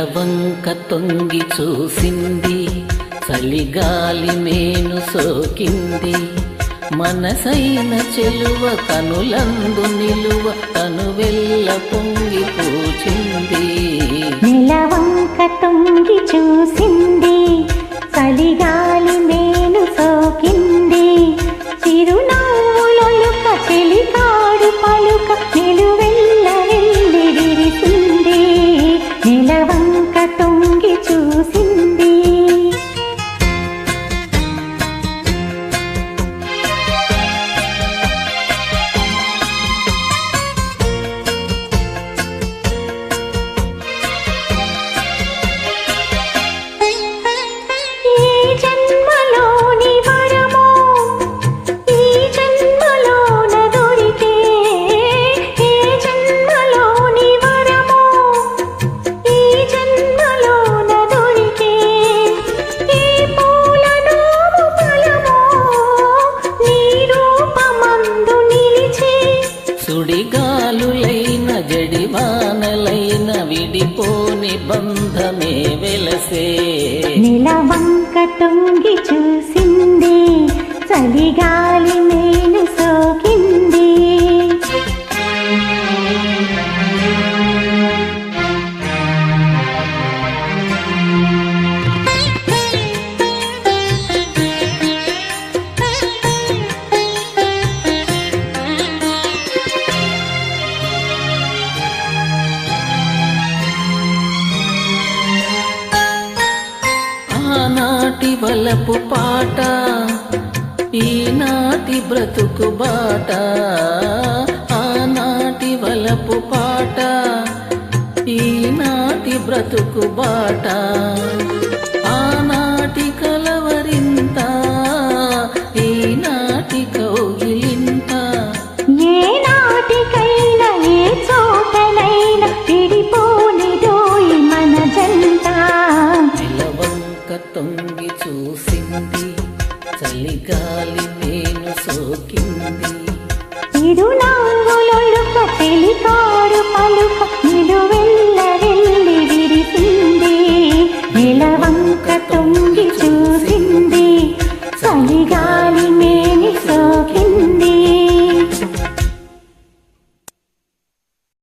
నెలవంక తొంగి చూసింది, చలిగాలి మేను సోకింది. మనసైన చెలువ కనులందు నిలువ తనువెల్ల పొంగి పూచింది. నెలవంక తొంగి చూసింది, చలిగాలి మేను సోకింది. చిరునవ్వులొలుక చెలికాడు పలుక నిలువెల్ల వెళ్ళి విరిసింది. నెలవంక తొంగి చూసింది. సుడిగాలులైన జడివానలైన విడిపోని బంధమే వెలసే. నెలవంక తొంగి చూసింది, చలిగాలి మేను సోకింది. ఆనాటి వలపు పాట, ఈనాటి బ్రతుకు బాట. ఆనాటి వలపు పాట, ఈనాటి బ్రతుకు బాట. ఆనాటి కలవరింత, ఈనాటి కౌగిలింత. ఏ నాటికైనా ఏ చోటనైనా విడిపోనిదోయి మన జంట. నెలవంక తొంగి చూసింది, చలిగాలి మేను సోకింది. చిరునవ్వులొలుక చెలికాడు పలుక నిలువెల్ల